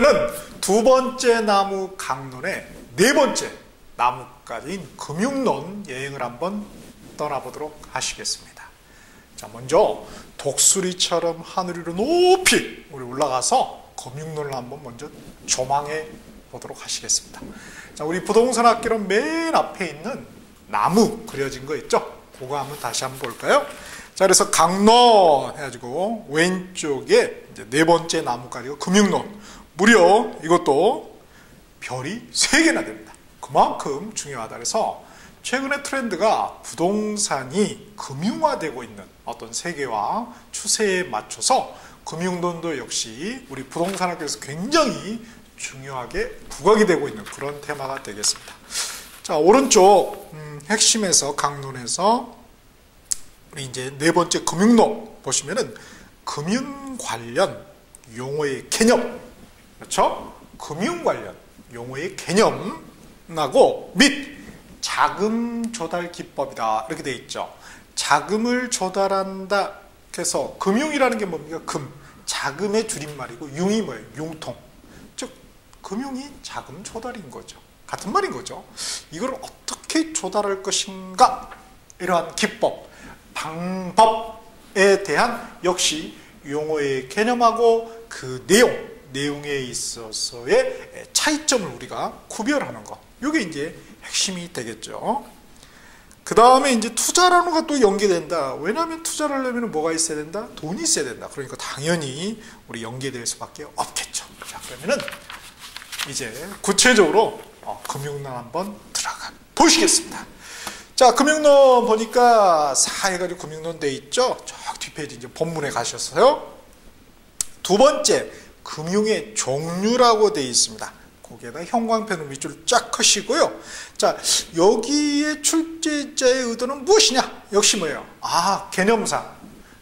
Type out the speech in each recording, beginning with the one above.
이번에는 두 번째 나무 강론의 네 번째 나무까지인 금융론 여행을 한번 떠나보도록 하시겠습니다. 자, 먼저 독수리처럼 하늘 위로 높이 우리 올라가서 금융론을 한번 먼저 조망해 보도록 하시겠습니다. 자, 우리 부동산 학개론 맨 앞에 있는 나무 그려진 거 있죠? 그거 한번 다시 한번 볼까요? 자, 그래서 강론 해가지고 왼쪽에 이제 네 번째 나무까지가 금융론. 무려 이것도 별이 3개나 됩니다. 그만큼 중요하다. 그래서 최근의 트렌드가 부동산이 금융화되고 있는 어떤 세계화 추세에 맞춰서 금융론도 역시 우리 부동산학에서 굉장히 중요하게 부각이 되고 있는 그런 테마가 되겠습니다. 자, 오른쪽 핵심에서 강론에서 우리 이제 네 번째 금융론 보시면은 금융 관련 용어의 개념, 그렇죠? 금융 관련 용어의 개념하고 및 자금 조달 기법이다 이렇게 돼 있죠. 자금을 조달한다 해서 금융이라는 게 뭡니까? 자금의 줄임말이고 융이 뭐예요? 융통. 즉 금융이 자금 조달인 거죠. 같은 말인 거죠. 이걸 어떻게 조달할 것인가? 이러한 기법, 방법에 대한 역시 용어의 개념하고 그 내용에 있어서의 차이점을 우리가 구별하는 것. 이게 이제 핵심이 되겠죠. 그 다음에 이제 투자라는 것도 연계된다. 왜냐하면 투자를 하려면 뭐가 있어야 된다? 돈이 있어야 된다. 그러니까 당연히 우리 연계될 수밖에 없겠죠. 자, 그러면은 이제 구체적으로 금융론 한번 들어가 보시겠습니다. 자, 금융론 보니까 해가지고 금융론 돼 있죠. 저 뒷페이지 이제 본문에 가셨어요. 두 번째 금융의 종류라고 돼 있습니다. 거기에다 형광펜으로 밑줄 쫙 크시고요. 자, 여기에 출제자의 의도는 무엇이냐? 역시 뭐예요? 개념상.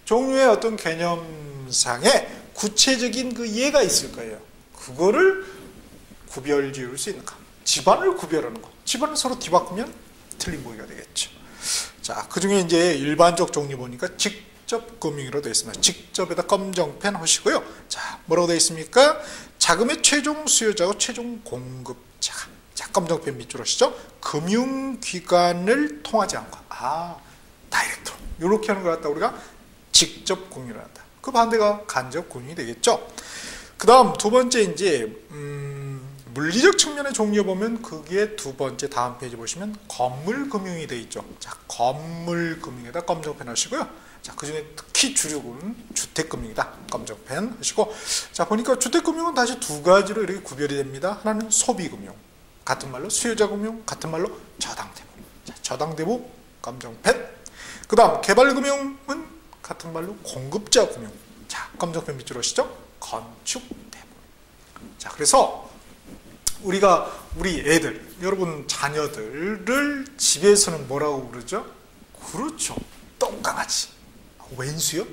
종류의 어떤 개념상에 구체적인 그 예가 있을 거예요. 그거를 구별 지을 수 있는가? 집안을 구별하는 거. 집안을 서로 뒤바꾸면 틀린 보기가 되겠죠. 자, 그 중에 이제 일반적 종류 보니까 직접 금융으로 되어 있습니다. 직접에다 검정펜 하시고요. 자, 뭐라고 되어 있습니까? 자금의 최종 수요자고 최종 공급자가. 자, 검정펜 밑줄 하시죠. 금융기관을 통하지 않고. 다이렉트로. 이렇게 하는 걸 갖다 우리가 직접 공유를 한다. 그 반대가 간접 공유이 되겠죠. 그 다음 두 번째 이제, 물리적 측면의 종류 보면 그게 두 번째 다음 페이지 보시면 건물금융이 되어 있죠. 자, 건물금융에다 검정펜 하시고요. 자, 그 중에 특히 주력은 주택금융이다. 검정펜 하시고. 자, 보니까 주택금융은 다시 두 가지로 이렇게 구별이 됩니다. 하나는 소비금융. 같은 말로 수요자금융. 같은 말로 저당대부. 자, 저당대부 검정펜. 그 다음 개발금융은 같은 말로 공급자금융. 자, 검정펜 밑줄 하시죠. 건축대부. 자, 그래서 우리 애들, 여러분 자녀들을 집에서는 뭐라고 부르죠? 그렇죠. 똥강아지. 웬수요?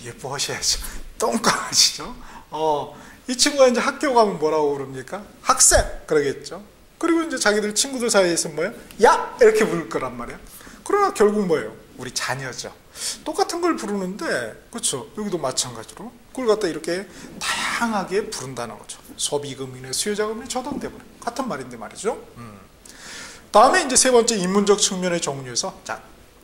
예뻐하셔야죠. 똥강아지죠. 이 친구가 이제 학교 가면 뭐라고 부릅니까? 학생! 그러겠죠. 그리고 이제 자기들 친구들 사이에서 뭐예요? 야! 이렇게 부를 거란 말이에요. 그러나 결국 뭐예요? 우리 자녀죠. 똑같은 걸 부르는데, 그렇죠. 여기도 마찬가지로. 그걸 갖다 이렇게 다양하게 부른다는 거죠. 소비금융의 수요자금융의 저당대부. 같은 말인데 말이죠. 다음에 이제 세 번째 인문적 측면의 종류에서, 자,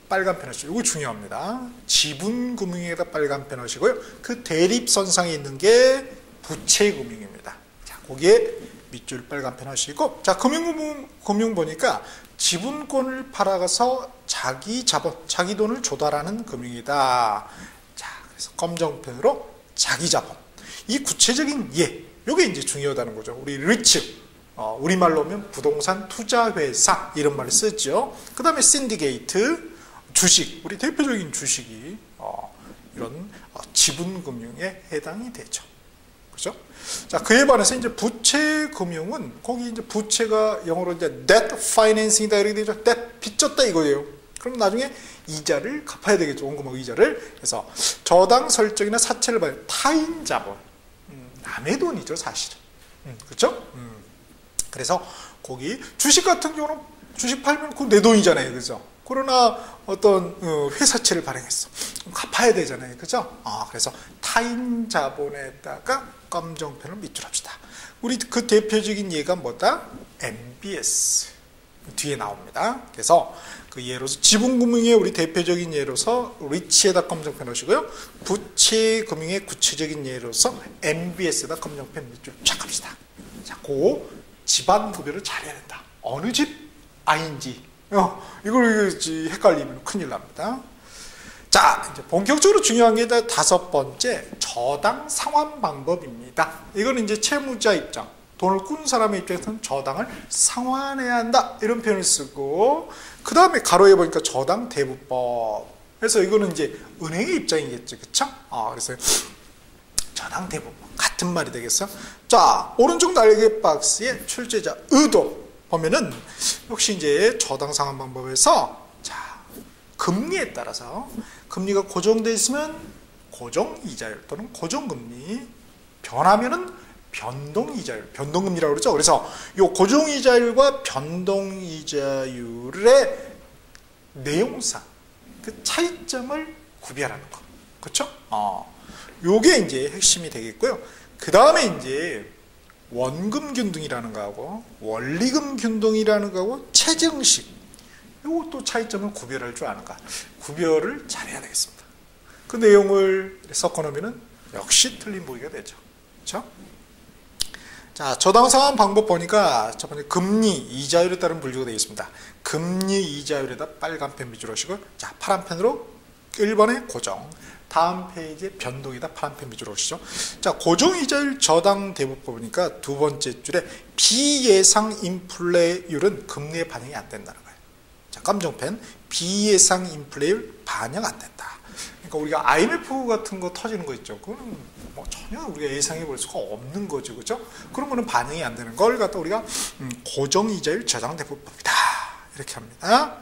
빨간 펜 하시고, 이거 중요합니다. 지분금융에다 빨간 펜 하시고요. 그 대립선상에 있는 게 부채금융입니다. 자, 거기에 밑줄 빨간 펜 하시고, 자, 금융 보니까 지분권을 팔아가서 자기 자본, 자기 돈을 조달하는 금융이다. 자, 그래서 검정펜으로 자기 자본. 이 구체적인 예, 요게 이제 중요하다는 거죠. 우리 리츠, 우리말로 하면 부동산 투자회사 이런 말을 쓰죠. 그 다음에 신디게이트, 주식, 우리 대표적인 주식이 이런 지분금융에 해당이 되죠. 그죠? 자, 그에 반해서 이제 부채금융은 거기 이제 부채가 영어로 이제 debt financing이다 이렇게 되죠. debt 빚졌다 이거예요. 그럼 나중에 이자를 갚아야 되겠죠. 원금하고 이자를. 그래서 저당 설정이나 사채를 봐요. 타인 자본, 남의 돈이죠 사실은. 그렇죠? 그래서 거기 주식 같은 경우는 주식 팔면 그건 내 돈이잖아요, 그죠? 그러나 어떤 회사채를 발행했어. 갚아야 되잖아요. 그죠? 그래서 타인 자본에다가 검정펜을 밑줄합시다. 우리 그 대표적인 예가 뭐다? MBS. 뒤에 나옵니다. 그래서 그 예로서 지분금융의 우리 대표적인 예로서 리치에다 검정펜 넣으시고요. 부채금융의 구체적인 예로서 MBS에다 검정펜 밑줄 쫙 합시다. 자, 그 집안 구별을 잘해야 된다. 어느 집? ING. 이걸 헷갈리면 큰일 납니다. 자, 이제 본격적으로 중요한 게 다섯 번째, 저당 상환 방법입니다. 이건 이제 채무자 입장, 돈을 꾼 사람의 입장에서는 저당을 상환해야 한다. 이런 표현을 쓰고, 그 다음에 가로에 보니까 저당 대부법. 그래서 이거는 이제 은행의 입장이겠죠. 그쵸? 그래서 저당 대부법. 같은 말이 되겠어. 자, 오른쪽 날개 박스에 출제자 의도 보면은 역시 이제 저당 상환 방법에서 자, 금리에 따라서 금리가 고정되어 있으면 고정 이자율 또는 고정 금리, 변하면은 변동 이자율, 변동금리라고 그러죠. 그래서 이 고정 이자율과 변동 이자율의 내용상 그 차이점을 구별하는 거. 그렇죠? 요게 이제 핵심이 되겠고요. 그 다음에 이제 원금 균등이라는 거하고 원리금 균등이라는 거하고 체증식, 요것도 차이점을 구별할 줄 아는가. 구별을 잘해야 되겠습니다. 그 내용을 섞어 놓으면 역시 틀린 보기가 되죠. 그렇죠? 자, 저당 상환 방법 보니까 첫 번째 금리 이자율에 따른 분류가 되어 있습니다. 금리 이자율에다 빨간 펜 밑줄 하시고, 자, 파란 펜으로 1번에 고정, 다음 페이지에 변동에다 파란 펜 밑줄 하시죠. 자, 고정 이자율 저당 대부법 보니까 두 번째 줄에 비예상 인플레율은 금리에 반영이 안 된다는 거예요. 자, 검정펜 비예상 인플레율 반영 안 된다. 그러니까 우리가 IMF 같은 거 터지는 거 있죠. 그거는 뭐 전혀 우리가 예상해 볼 수가 없는 거죠. 그죠? 그런 거는 반영이 안 되는 걸 갖다 우리가 고정 이자율 저당 대부법이다. 이렇게 합니다.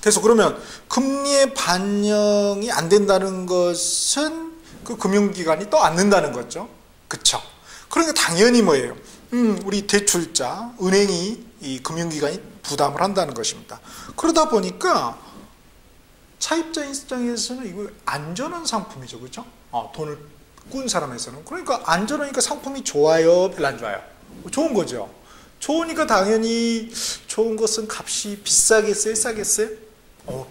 그래서 그러면 금리에 반영이 안 된다는 것은 그 금융기관이 또 않는다는 거죠. 그쵸? 그러니까 당연히 뭐예요? 우리 대출자, 은행이 이 금융기관이 부담을 한다는 것입니다. 그러다 보니까 차입자 입장에서는 이거 안전한 상품이죠. 그죠? 돈을 꾼 사람에서는. 그러니까 안전하니까 상품이 좋아요? 별로 안 좋아요? 좋은 거죠. 좋으니까 당연히 좋은 것은 값이 비싸겠어요? 싸겠어요?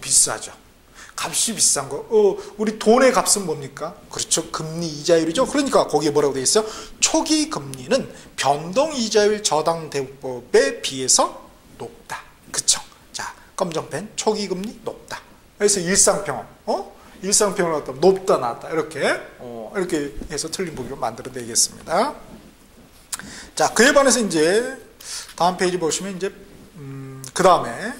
비싸죠. 값이 비싼 거. 우리 돈의 값은 뭡니까? 그렇죠. 금리 이자율이죠. 그러니까 거기에 뭐라고 되어 있어요? 초기 금리는 변동 이자율 저당 대부법에 비해서 높다. 그쵸? 자, 검정펜 초기 금리 높다. 그래서 일상평원. 일상평원을 갖다 높다 낮다 이렇게 해서 틀린 보기로 만들어 내겠습니다. 자, 그에 반해서 이제 다음 페이지 보시면 이제 그 다음에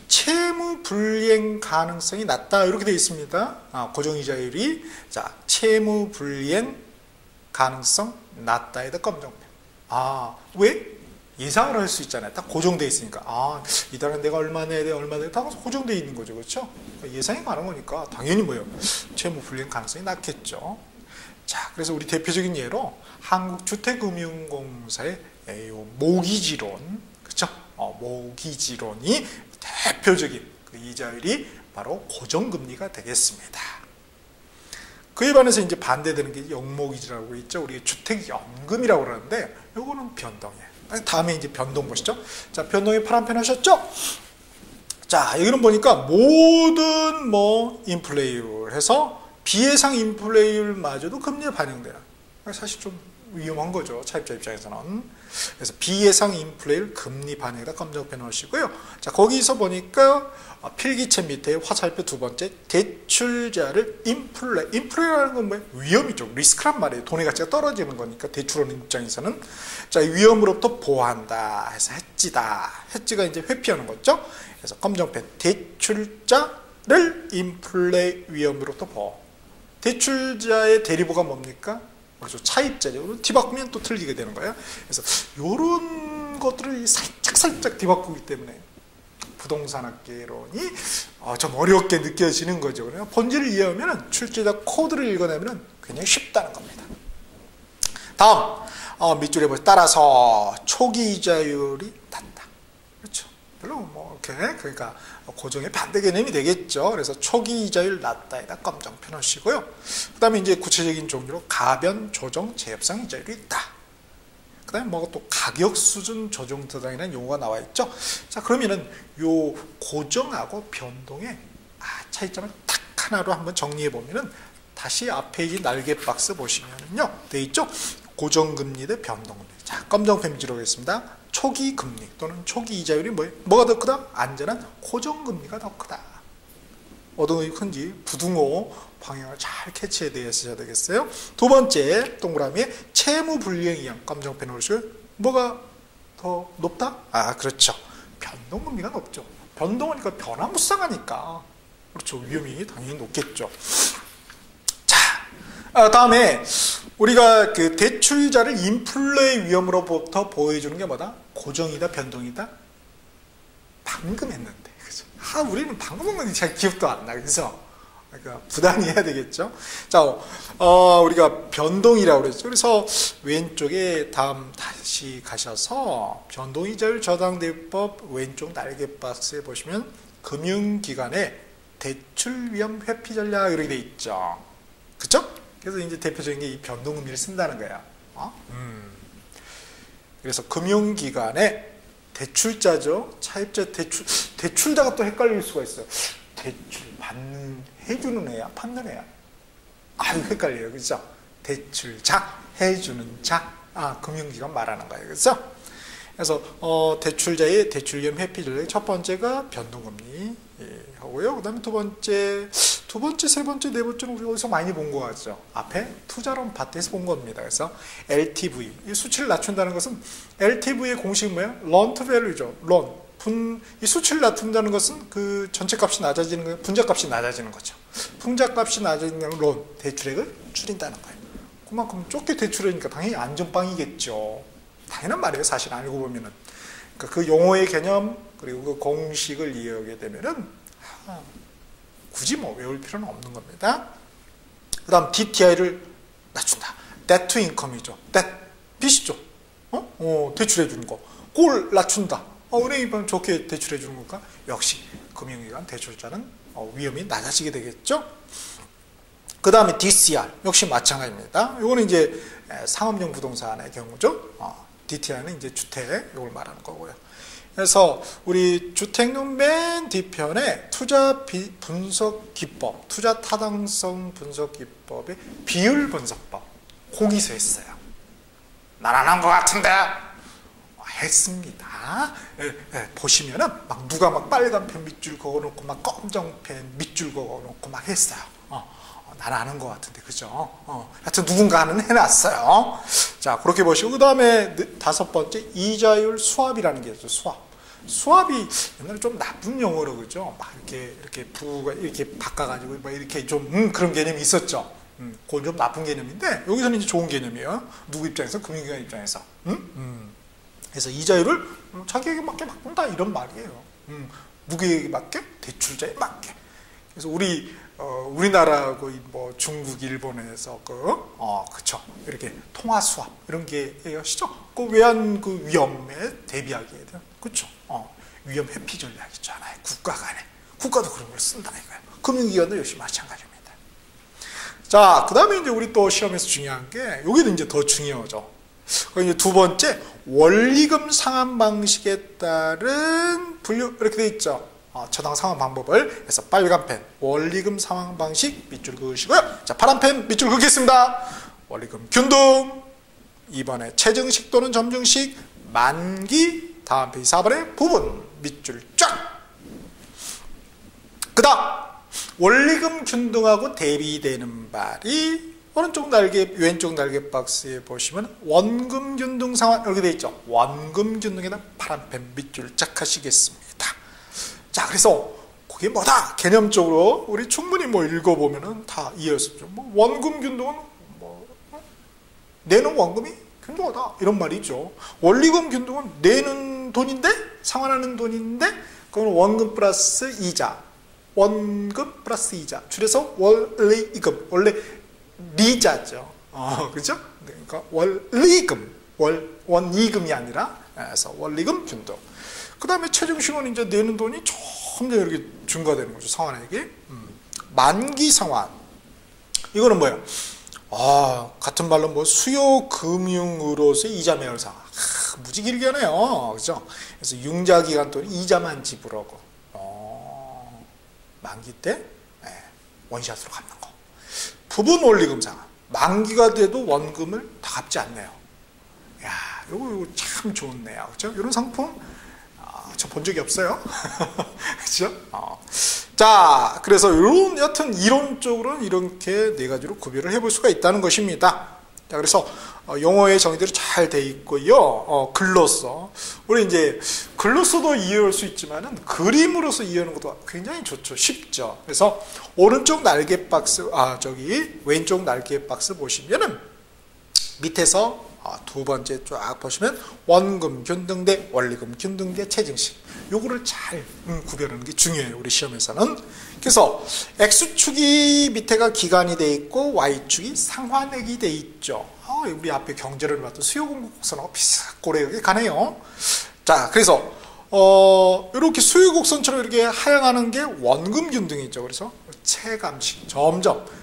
채무 불이행 가능성이 낮다 이렇게 되어 있습니다. 고정이자율이 자, 채무 불이행 가능성 낮다에다 검정펜. 왜? 예상을 할 수 있잖아요. 딱 고정되어 있으니까. 이달은 내가 얼마 내야 돼, 얼마 내야 돼. 다 고정되어 있는 거죠. 그렇죠? 예상이 가는 거니까 당연히 뭐예요? 채무 불이행 가능성이 낮겠죠. 자, 그래서 우리 대표적인 예로 한국주택금융공사의 모기지론, 그렇죠? 모기지론이 대표적인 그 이자율이 바로 고정금리가 되겠습니다. 그에 반해서 이제 반대되는 게 영모기지라고 있죠. 우리가 주택연금이라고 그러는데 요거는 변동이에요. 다음에 이제 변동 보시죠. 자, 변동에 파란 펜 하셨죠? 자, 여기는 보니까 모든 인플레이율 해서 비예상 인플레이율마저도 금리에 반영돼요. 사실 좀 위험한 거죠. 차입자 입장에서는. 그래서 비예상 인플레이율 금리 반영에다 검정펜 넣으시고요. 자, 거기서 보니까 필기체 밑에 화살표 두 번째 대출자를 인플레라는 건 뭐예요? 위험이죠. 리스크란 말이에요. 돈의 가치가 떨어지는 거니까 대출하는 입장에서는 자, 위험으로부터 보호한다 해서 해지다. 해지가 이제 회피하는 거죠. 그래서 검정펜 대출자를 인플레 위험으로부터 보호. 대출자의 대리보가 뭡니까? 그렇죠. 차입자죠. 뒤바꾸면 또 틀리게 되는 거예요. 그래서 이런 것들을 살짝 뒤바꾸기 때문에 부동산학개론이 좀 어렵게 느껴지는 거죠. 그래요. 본질을 이해하면 출제자 코드를 읽어내면 굉장히 쉽다는 겁니다. 다음 밑줄에 보시면 따라서 초기 이자율이 낮다. 그렇죠. 별로 이렇게 그러니까 고정의 반대 개념이 되겠죠. 그래서 초기 이자율 낮다에다 검정 펴놓으시고요. 그 다음에 이제 구체적인 종류로 가변, 조정, 재협상 이자율이 있다. 그 다음에 뭐 또 가격 수준 조정 대상이라는 용어가 나와 있죠. 자, 그러면은 요 고정하고 변동의 차이점을 딱 하나로 한번 정리해 보면은 다시 앞에 이 날개 박스 보시면은요, 돼 있죠. 고정금리 대 변동금리. 자, 검정펜 비추겠습니다. 초기 금리 또는 초기 이자율이 뭐가 더 크다? 안전한 고정금리가 더 크다. 어떤 것이 큰지 부등호 방향을 잘 캐치해 내셔야 되겠어요. 두 번째 동그라미에 채무 불이행 이행 검정펜 올리시고요. 뭐가 더 높다? 그렇죠. 변동금리가 높죠. 변동하니까 변화무쌍하니까 그렇죠. 위험이 당연히 높겠죠. 자, 다음에 우리가 그 대출자를 인플레 위험으로부터 보호해주는 게 뭐다? 고정이다, 변동이다? 방금 했는데, 그죠? 우리는 방금 한 건데 잘 기억도 안 나, 그죠? 그러니까 부단히 해야 되겠죠? 자, 우리가 변동이라고 그랬죠. 그래서 왼쪽에 다시 가셔서 변동이자율 저당대법 왼쪽 날개 박스에 보시면 금융기관의 대출 위험 회피 전략 이렇게 돼 있죠. 그쵸? 그래서 이제 대표적인 게 이 변동금리를 쓴다는 거야. 그래서 금융기관의 대출자죠. 차입자 대출자가 또 헷갈릴 수가 있어요. 대출 해주는 애야? 받는 애야? 헷갈려요. 그죠? 대출자, 해주는 자. 금융기관 말하는 거예요. 그죠? 그래서 대출자의 대출 위험 회피 전략 첫 번째가 변동금리 하고요. 그 다음에 두 번째, 세 번째, 네 번째는 우리가 어디서 많이 본 거 같죠? 앞에 투자론 파트에서 본 겁니다. 그래서 LTV, 이 수치를 낮춘다는 것은 LTV의 공식이 뭐예요? Loan to Value죠. 이 수치를 낮춘다는 것은 그 전체 값이 낮아지는 거예요. 분자값이 낮아지는 거죠. 분자값이 낮아지는 론, 대출액을 줄인다는 거예요. 그만큼 좁게 대출하니까 당연히 안전빵이겠죠. 당연한 말이에요. 사실 알고 보면은. 그러니까 그 용어의 개념 그리고 그 공식을 이해하게 되면은 굳이 외울 필요는 없는 겁니다. 그 다음 DTI를 낮춘다. Debt to Income이죠. 빚이죠. 대출해 주는 거. 그걸 낮춘다. 은행이 좋게 대출해 주는 건가? 역시 금융기관 대출자는 위험이 낮아지게 되겠죠. 그 다음에 DCR 역시 마찬가지입니다. 이거는 이제 상업용 부동산의 경우죠. DTI는 이제 주택 이걸 말하는 거고요. 그래서 우리 주택용 맨 뒤편에 투자 분석 기법, 투자 타당성 분석 기법의 비율 분석법 거기서 했어요. 난 안 한 것 같은데 했습니다. 보시면은 막 누가 막 빨간 펜 밑줄 그어놓고 막 검정 펜 밑줄 그어놓고 막 했어요. 나는 아는 것 같은데, 그죠? 하여튼 누군가는 해놨어요. 자, 그렇게 보시고, 그 다음에 다섯 번째, 이자율 수합이라는 게 있죠, 수합. 수합이 옛날에 좀 나쁜 용어로, 그죠? 막 이렇게 부가 이렇게 바꿔가지고, 막 이렇게 좀, 그런 개념이 있었죠. 그건 좀 나쁜 개념인데, 여기서는 이제 좋은 개념이에요. 누구 입장에서? 금융기관 입장에서. 그래서 이자율을 자기에게 맞게 바꾼다, 이런 말이에요. 누구에게 맞게? 대출자에 맞게. 그래서 우리나라하고 뭐 중국, 일본에서 그쵸. 이렇게 통화 수합 이런 게 아시죠? 그 외환 그 위험에 대비하기에 대한 그쵸. 위험 회피 전략 있잖아요. 국가 간에 국가도 그런 걸 쓴다 이거예요. 금융기관도 역시 마찬가지입니다. 자, 그 다음에 이제 우리 또 시험에서 중요한 게 여기도 이제 더 중요하죠. 이제 두 번째 원리금 상환 방식에 따른 분류 이렇게 돼 있죠. 저당 상환 방법을 해서 빨간 펜 원리금 상환 방식 밑줄 그으시고요. 자, 파란 펜 밑줄 그겠습니다. 원리금 균등 2번에 최증식 또는 점증식 만기 다음 페이지 4번에 부분 밑줄 쫙. 그 다음 원리금 균등하고 대비되는 발이 오른쪽 날개 왼쪽 날개 박스에 보시면 원금 균등 상환 이렇게 되어 있죠. 원금 균등에다 파란 펜 밑줄 쫙 하시겠습니다. 자, 그래서 그게 뭐다? 개념적으로 우리 충분히 읽어보면은 다 이해할 수 있죠. 원금 균등은 내는 원금이 균등하다 이런 말이죠. 원리금 균등은 내는 돈인데 상환하는 돈인데 그건 원금 플러스 이자, 원금 플러스 이자 줄여서 원리금 원래 리자죠. 그렇죠? 그러니까 원리금 원이금이 아니라 그래서 원리금 균등. 그 다음에 최종식은 이제 내는 돈이 점점 이렇게 증가되는 거죠. 상환액이. 만기 상환. 이거는 뭐예요? 같은 말로 뭐 수요 금융으로서의 이자 매월 상환. 무지 길게 하네요. 그죠? 그래서 융자 기간 동안 이자만 지불하고, 만기 때, 원샷으로 갚는 거. 부분 원리금 상환. 만기가 돼도 원금을 다 갚지 않네요. 야, 이거 참 좋네요. 그죠? 이런 상품, 저 본 적이 없어요. 그죠? 자, 그래서 여튼 이론적으로는 이렇게 네 가지로 구별을 해볼 수가 있다는 것입니다. 자, 그래서 용어의 정의대로 잘 돼 있고요. 글로써. 우리 이제 글로써도 이해할 수 있지만은 그림으로서 이해하는 것도 굉장히 좋죠. 쉽죠. 그래서 오른쪽 날개 박스, 왼쪽 날개 박스 보시면은 밑에서 두 번째 쫙 보시면 원금 균등 대 원리금 균등 대 체증식, 요거를 잘 구별하는 게 중요해요. 우리 시험에서는. 그래서 X축이 밑에가 기간이 돼 있고 Y축이 상환액이 돼 있죠. 우리 앞에 경제를 봤던 수요공급곡선하고 비슷하게 가네요. 자, 그래서 이렇게 수요곡선처럼 이렇게 하향하는 게 원금 균등이죠. 그래서 체감식,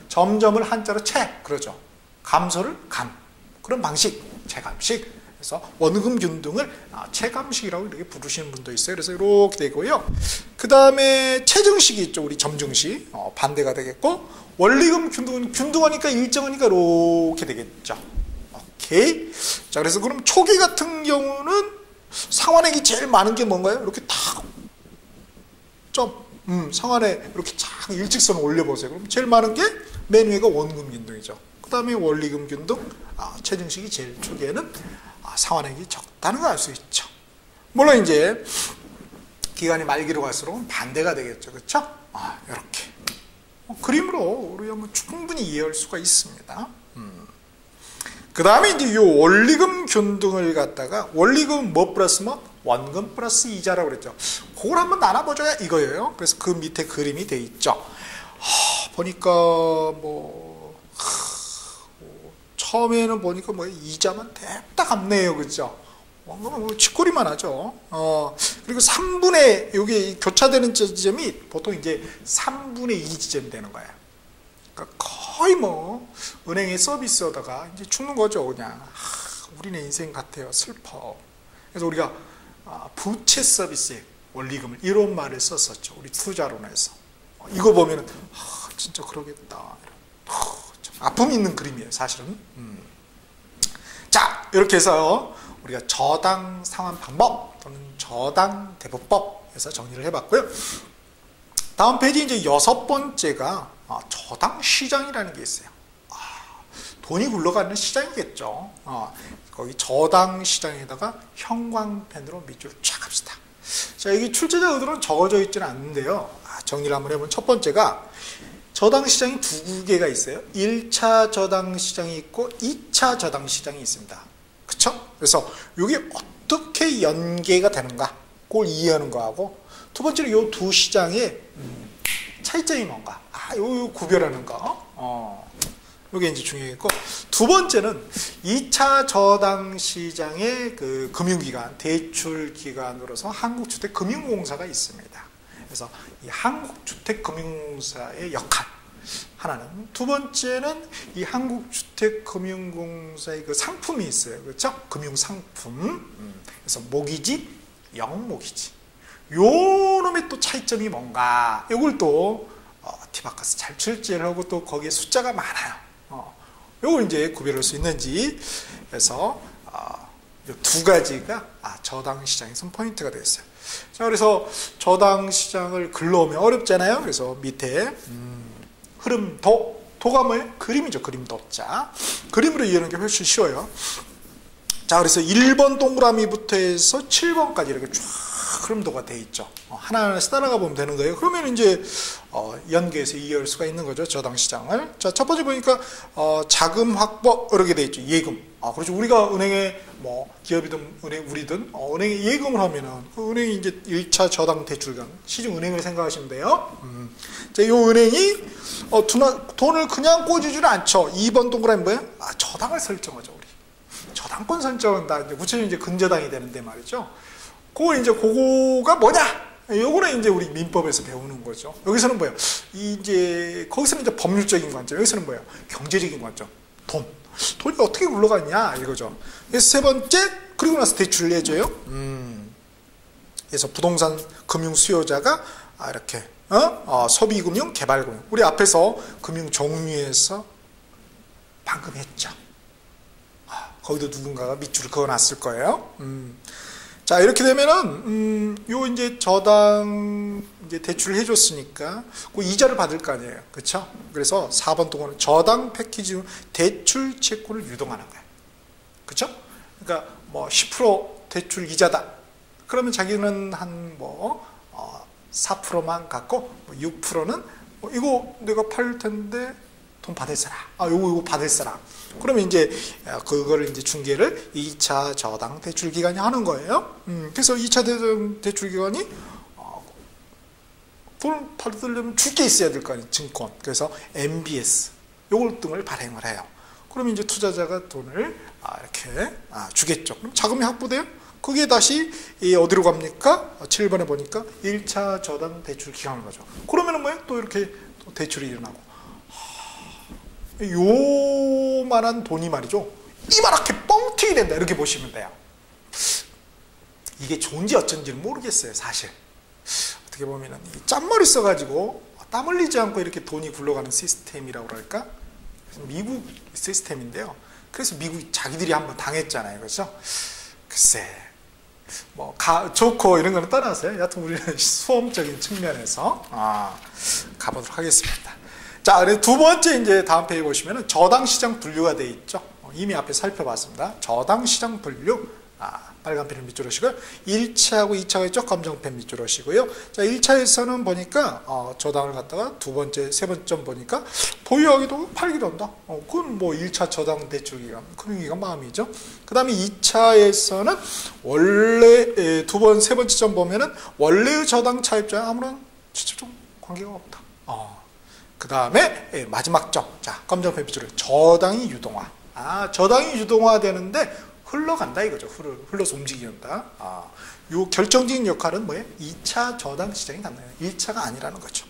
점점을 한자로 채 그러죠. 감소를 감, 그런 방식, 체감식. 그래서 원금 균등을 체감식이라고 이렇게 부르시는 분도 있어요. 그래서 이렇게 되고요. 그 다음에 체증식이 있죠. 우리 점증식, 반대가 되겠고, 원리금 균등은 균등하니까 일정하니까 이렇게 되겠죠. 오케이. 자, 그래서 그럼 초기 같은 경우는 상환액이 제일 많은 게 뭔가요? 이렇게 탁 상환액 이렇게 쫙 일직선을 올려보세요. 그럼 제일 많은 게 맨 위가 원금 균등이죠. 그 다음에 원리금 균등, 체증식이 제일 초기에는 상환액이 적다는 걸 알 수 있죠. 물론 이제 기간이 말기로 갈수록 반대가 되겠죠. 그렇죠? 이렇게 그림으로 우리가 뭐 충분히 이해할 수가 있습니다. 그 다음에 이제 이 원리금 균등을 갖다가 원리금 뭐 플러스 뭐 원금 플러스 이자라고 그랬죠. 그걸 한번 나눠보자 이거예요. 그래서 그 밑에 그림이 돼 있죠. 보니까 처음에는 보니까 이자만 대딱 갚네요. 그죠? 치꼬리만 하죠. 그리고 3분의, 여기 교차되는 지점이 보통 이제 3분의 2 지점이 되는 거예요. 그러니까 거의 은행에 서비스 하다가 이제 죽는 거죠. 그냥. 우리네 인생 같아요. 슬퍼. 그래서 우리가 부채 서비스의 원리금을 이런 말을 썼었죠. 우리 투자론에서. 이거 보면은, 진짜 그러겠다. 아픔이 있는 그림이에요, 사실은. 자, 이렇게 해서 우리가 저당 상환 방법 또는 저당 대부법에서 정리를 해봤고요. 다음 페이지 이제 6번째가 저당 시장이라는 게 있어요. 돈이 굴러가는 시장이겠죠. 거기 저당 시장에다가 형광펜으로 밑줄 쫙 합시다. 자, 여기 출제자 의도는 적어져 있지는 않는데요. 정리를 한번 해보면 첫 번째가 저당 시장이 두 개가 있어요. 1차 저당 시장이 있고 2차 저당 시장이 있습니다. 그쵸? 그래서 이게 어떻게 연계가 되는가? 그걸 이해하는 거하고, 두 번째로 이 두 시장의 차이점이 뭔가? 요 구별하는 거. 이게 이제 중요했고, 두 번째는 2차 저당 시장의 그 금융기관, 대출기관으로서 한국주택금융공사가 있습니다. 그래서 이 한국주택금융공사의 역할 하나는, 두 번째는 이 한국주택금융공사의 그 상품이 있어요. 그렇죠? 금융상품. 그래서 모기지, 영모기지. 요 놈의 또 차이점이 뭔가? 이걸 또 티바카스 잘 출제를 하고 또 거기에 숫자가 많아요. 요걸 이제 구별할 수 있는지. 그래서 두 가지가 저당 시장에서 포인트가 되었어요. 자, 그래서 저당 시장을 글러오면 어렵잖아요. 그래서 밑에 흐름 도가 뭐예요? 그림이죠. 그림 도자. 그림으로 이해하는 게 훨씬 쉬워요. 자, 그래서 1번 동그라미부터 해서 7번까지 이렇게 쫙 흐름도가 돼 있죠. 하나하나씩 따라가 보면 되는 거예요. 그러면 이제 연계해서 이해할 수가 있는 거죠. 저당 시장을. 자, 첫 번째 보니까 자금 확보 이렇게 돼 있죠. 예금. 그렇죠. 우리가 은행에 기업이든 우리든 은행에 예금을 하면은 그 은행이 이제 1차 저당 대출기관, 시중 은행을 생각하시면 돼요. 자, 이 은행이 돈을 그냥 꽂아주지는 않죠. 2번 동그라미 뭐예요? 저당을 설정하죠. 우리 저당권 설정한다. 이제 구체적으로 이제 근저당이 되는데 말이죠. 그걸 이제 그거가 뭐냐? 요거는 이제 우리 민법에서 배우는 거죠. 여기서는 뭐예요? 거기서는 이제 법률적인 관점, 여기서는 뭐예요? 경제적인 관점. 돈이 어떻게 굴러가냐 이거죠. 그래서 세 번째, 그리고 나서 대출을 내줘요. 그래서 부동산 금융 수요자가 이렇게 소비금융, 개발금융. 우리 앞에서 금융 종류에서 방금 했죠. 거기도 누군가가 밑줄을 그어놨을 거예요. 자, 이렇게 되면은 요 이제 저당 이제 대출을 해줬으니까 그 이자를 받을 거 아니에요, 그렇죠? 그래서 4번 동안은 저당 패키지 대출 채권을 유동하는 거예요, 그렇죠? 그러니까 뭐 10% 대출 이자다. 그러면 자기는 한 4%만 갖고 6%는 이거 내가 팔 텐데 돈 받을 사람, 요거 받을 사람. 그러면 이제 그거를 이제 중개를 2차 저당 대출 기관이 하는 거예요. 그래서 2차 대출 기관이 돈을 받으려면 줄 게 있어야 될 거 아니에요, 증권. 그래서 MBS 요걸 등을 발행을 해요. 그러면 이제 투자자가 돈을 이렇게 주겠죠. 그럼 자금이 확보돼요. 그게 다시 어디로 갑니까? 7번에 보니까 1차 저당 대출 기간인 거죠. 그러면은 뭐예요? 또 이렇게 또 대출이 일어나고. 요만한 돈이 말이죠. 이만하게 뻥튀기 된다. 이렇게 보시면 돼요. 이게 좋은지 어쩐지는 모르겠어요, 사실. 어떻게 보면은 짠머리 써가지고 땀 흘리지 않고 이렇게 돈이 굴러가는 시스템이라고 그럴까? 미국 시스템인데요. 그래서 미국이 자기들이 한번 당했잖아요, 그렇죠? 글쎄. 좋고 이런 거는 떠나서요. 여하튼 우리는 수험적인 측면에서 가보도록 하겠습니다. 자, 그래서 두 번째 이제 다음 페이지 보시면은 저당 시장 분류가 되어 있죠. 이미 앞에 살펴봤습니다. 저당 시장 분류. 빨간 펜을 밑줄 하시고요. 1차하고 2차가 있죠. 검정펜 밑줄 하시고요. 자, 1차에서는 보니까 저당을 갖다가 두 번째, 세 번째 점 보니까 보유하기도 팔기도 한다. 그건 뭐 1차 저당 대출 기간, 금융기관 마음이죠. 그 다음에 2차에서는 원래 두 번, 세 번째 점 보면은 원래의 저당 차입자와 아무런 직접적 관계가 없다. 그 다음에 마지막 점. 자, 검정펜 밑줄에 저당이 유동화. 저당이 유동화되는데 흘러간다 이거죠. 흘러서 움직인다. 요 결정적인 역할은 뭐예요? 2차 저당 시장이 갖는 거예요. 1차가 아니라는 거죠.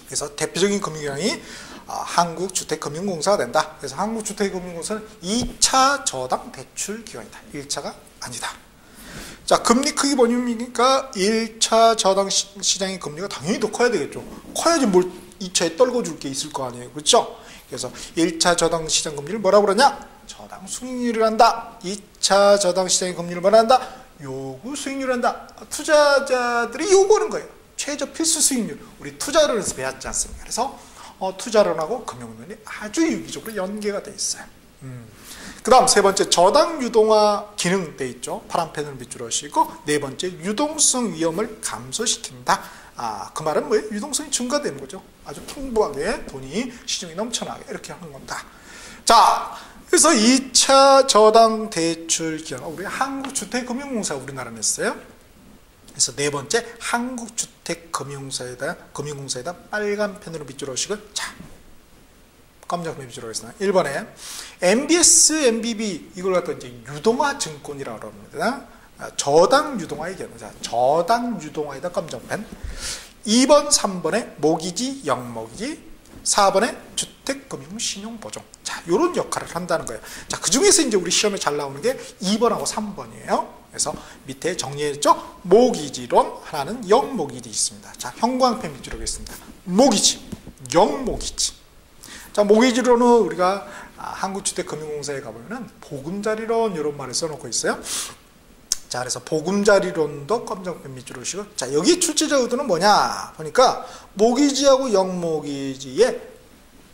그래서 대표적인 금융기관이 한국주택금융공사가 된다. 그래서 한국주택금융공사는 2차 저당 대출 기관이다. 1차가 아니다. 자, 금리 크기 보니까 1차 저당 시장의 금리가 당연히 더 커야 되겠죠. 커야지 뭘 2차에 떨궈줄 게 있을 거 아니에요. 그렇죠? 그래서 1차 저당 시장 금리를 뭐라고 그러냐? 저당 수익률을 한다. 2차 저당 시장의 금리를 뭐라 한다? 요구 수익률을 한다. 투자자들이 요구하는 거예요. 최저 필수 수익률. 우리 투자론에서 배웠지 않습니까? 그래서 투자론하고 금융론이 아주 유기적으로 연계가 돼 있어요. 그 다음 세 번째 저당 유동화 기능 돼 있죠. 파란 펜을 밑줄 하시고 네 번째 유동성 위험을 감소시킨다. 그 말은 뭐예요? 유동성이 증가되는 거죠. 아주 풍부하게 돈이 시중에 넘쳐나게 이렇게 하는 겁니다. 자, 그래서 2차 저당 대출 기관, 우리 한국주택금융공사 우리나라 냈어요. 그래서 네 번째 한국주택금융공사에다 빨간 펜으로 밑줄 하시고, 자, 검정펜 밑줄 하겠습니다. 1번에 MBS, MBB 이걸 갖다 이제 유동화 증권이라고 합니다. 저당 유동화 얘기합니다. 저당 유동화에다 검정펜. 2번, 3번에 모기지, 영모기지. 4번에 주택금융신용보증. 자, 요런 역할을 한다는 거예요. 자, 그 중에서 이제 우리 시험에 잘 나오는 게 2번하고 3번이에요. 그래서 밑에 정리했죠? 모기지론, 하나는 영모기지 있습니다. 자, 형광펜 밑줄 하겠습니다. 모기지, 영모기지. 자, 모기지론은 우리가 한국주택금융공사에 가보면은 보금자리론 이런 말을 써놓고 있어요. 자, 그래서 보금자리론도 검정펜 밑줄을 치고, 자, 여기 출제자 의도는 뭐냐 보니까 모기지하고 영모기지의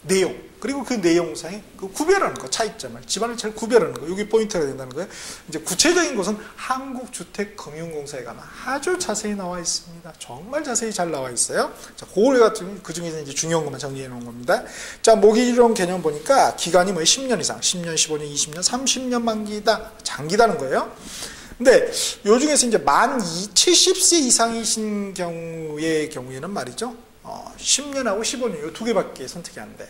내용, 그리고 그 내용상에 그 구별하는 거, 차이점을 집안을 잘 구별하는 거, 여기 포인트가 된다는 거예요. 이제 구체적인 것은 한국주택금융공사에 가면 아주 자세히 나와 있습니다. 정말 자세히 잘 나와 있어요. 자, 그걸 같은 그 중에서 이제 중요한 것만 정리해 놓은 겁니다. 자, 모기지론 개념 보니까 기간이 뭐 10년 이상, 10년, 15년, 20년, 30년 만기다, 장기다는 거예요. 근데 요 중에서 이제 70세 이상이신 경우에는 말이죠. 10년하고 15년 요 두 개밖에 선택이 안 돼요.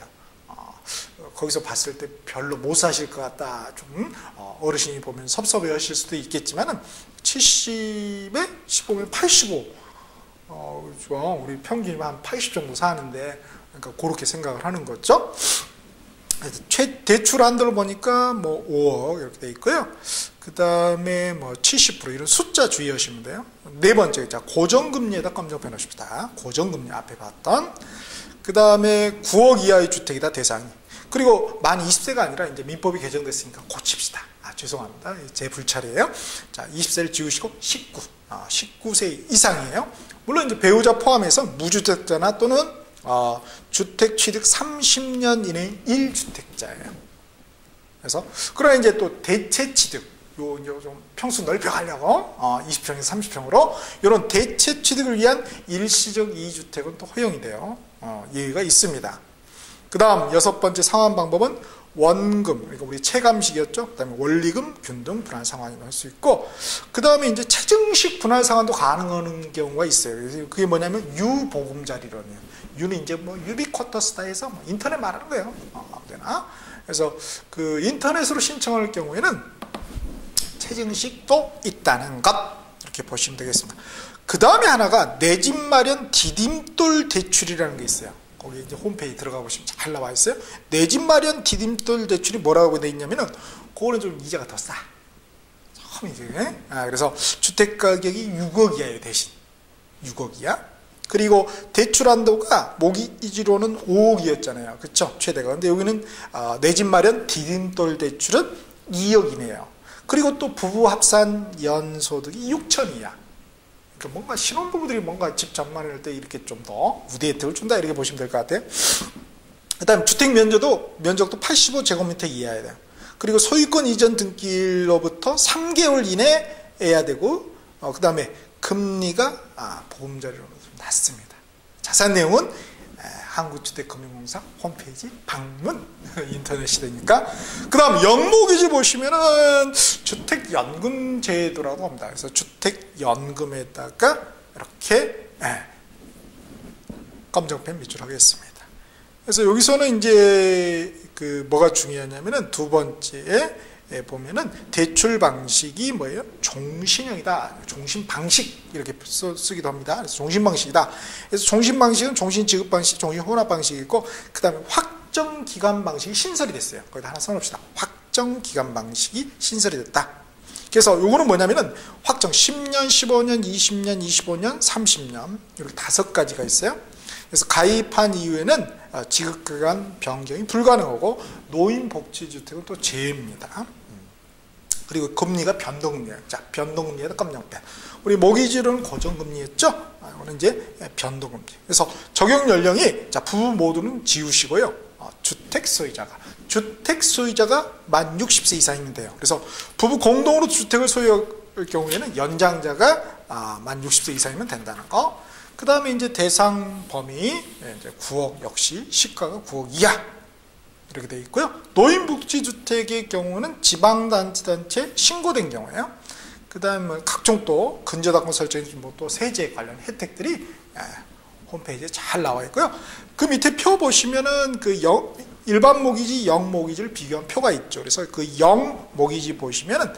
거기서 봤을 때 별로 못 사실 것 같다. 좀 어르신이 보면 섭섭해 하실 수도 있겠지만은 70에 15면 85. 그죠? 우리 평균이 한 80 정도 사는데, 그러니까 그렇게 생각을 하는 거죠. 대출 한도를 보니까 뭐 5억 이렇게 돼 있고요. 그 다음에 뭐 70% 이런 숫자 주의하시면 돼요. 네 번째, 자, 고정금리에다 검정펜 놓으십시다. 고정금리 앞에 봤던. 그 다음에 9억 이하의 주택이다, 대상이. 그리고 만 20세가 아니라 이제 민법이 개정됐으니까 고칩시다. 죄송합니다. 제 불찰이에요. 자, 20세를 지우시고 19세 이상이에요. 물론 이제 배우자 포함해서 무주택자나 또는 주택 취득 30년 이내인 1주택자예요. 그래서 그러나 이제 또 대체 취득, 요 좀 평수 넓혀가려고 20평에서 30평으로 이런 대체 취득을 위한 일시적 2주택은 또 허용이 돼요. 예외가 있습니다. 그 다음 여섯 번째 상환 방법은 원금, 그러니까 우리 체감식이었죠. 그 다음에 원리금, 균등, 분할 상환을 할 수 있고, 그 다음에 이제 체증식 분할 상환도 가능한 경우가 있어요. 그래서 그게 뭐냐면 유보금자리론이에요. 유는 이제 뭐 유비쿼터스다 해서 뭐 인터넷 말하는 거예요. 아무데나. 그래서 그 인터넷으로 신청할 경우에는 체증식도 있다는 것, 이렇게 보시면 되겠습니다. 그 다음에 하나가 내 집 마련 디딤돌 대출이라는 게 있어요. 거기 이제 홈페이지 들어가 보시면 잘 나와 있어요. 내 집 마련 디딤돌 대출이 뭐라고 돼 있냐면은, 그거는 좀 이자가 더 싸. 참 이제. 그래서 주택 가격이 6억 이하예요, 대신. 6억 이하. 그리고 대출 한도가 모기지로는 5억이었잖아요. 그쵸? 최대가. 근데 여기는 내 집 마련 디딤돌 대출은 2억이네요. 그리고 또 부부 합산 연소득이 6천 이하. 그러니까 뭔가 신혼부부들이 뭔가 집 장만할 때 이렇게 좀 더 우대 혜택을 준다, 이렇게 보시면 될 것 같아요. 그 다음 주택 면적도 85제곱미터 이하야 돼요. 그리고 소유권 이전 등기일로부터 3개월 이내 해야 되고, 그 다음에 금리가 보금자리로는 좀 낮습니다. 자세한 내용은 한국주택금융공사 홈페이지 방문, 인터넷 시대니까. 그 다음 영목이지 보시면은 주택연금 제도라고 합니다. 그래서 주택연금에다가 이렇게 검정펜 밑줄하겠습니다. 그래서 여기서는 이제 그 뭐가 중요하냐면은 두 번째에 보면은 대출 방식이 뭐예요? 종신형이다. 종신 방식 이렇게 쓰기도 합니다. 그래서 종신 방식이다. 그래서 종신 방식은 종신 지급 방식, 종신 혼합 방식이 있고, 그 다음에 확정 기간 방식이 신설이 됐어요. 거기다 하나 써놓읍시다. 확정 기간 방식이 신설이 됐다. 그래서 요거는 뭐냐면은 확정 10년, 15년, 20년, 25년, 30년 이렇게 5가지가 있어요. 그래서 가입한 이후에는 지급기간 변경이 불가능하고, 노인복지주택은 또 제외입니다. 그리고 금리가 변동금리예요. 자, 변동금리에다 검정펜. 우리 모기지로는 고정금리였죠? 이거는 이제 변동금리. 그래서 적용 연령이, 자, 부부 모두는 지우시고요. 주택 소유자가 만 60세 이상이면 돼요. 그래서 부부 공동으로 주택을 소유할 경우에는 연장자가 만 60세 이상이면 된다는 거. 그 다음에 이제 대상 범위, 이제 9억 역시 시가가 9억 이하 이렇게 되어 있고요. 노인복지주택의 경우는 지방단체 신고된 경우예요. 그 다음에 각종 또 근저당권 설정이 뭐 또 세제 관련 혜택들이 홈페이지에 잘 나와 있고요. 그 밑에 표 보시면은 그 일반 모기지, 영 모기지를 비교한 표가 있죠. 그래서 그 영 모기지 보시면은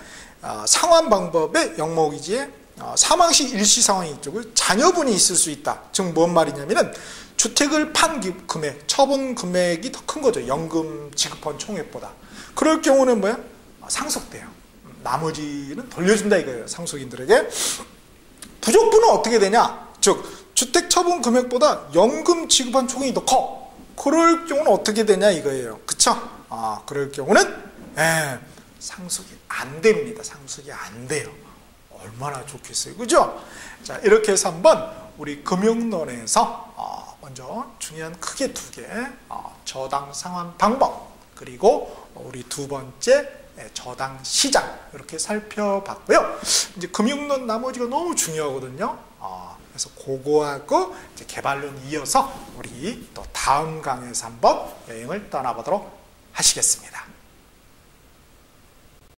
상환 방법에 영 모기지에 사망 시 일시 상황이 있죠. 자녀분이 있을 수 있다. 즉 뭔 말이냐면은 주택을 판 금액, 처분 금액이 더 큰 거죠. 연금 지급한 총액보다. 그럴 경우는 뭐야? 상속돼요. 나머지는 돌려준다 이거예요. 상속인들에게. 부족분은 어떻게 되냐? 즉 주택 처분 금액보다 연금 지급한 총액이 더 커. 그럴 경우는 어떻게 되냐 이거예요. 그쵸? 그럴 경우는 상속이 안 됩니다. 상속이 안 돼요. 얼마나 좋겠어요. 그죠? 자, 이렇게 해서 한번 우리 금융론에서 먼저 중요한 크게 두 개, 저당 상환 방법, 그리고 우리 두 번째 저당 시장 이렇게 살펴봤고요. 이제 금융론 나머지가 너무 중요하거든요. 그래서 그거하고 이제 개발론 이어서 우리 또 다음 강의에서 한번 여행을 떠나보도록 하시겠습니다.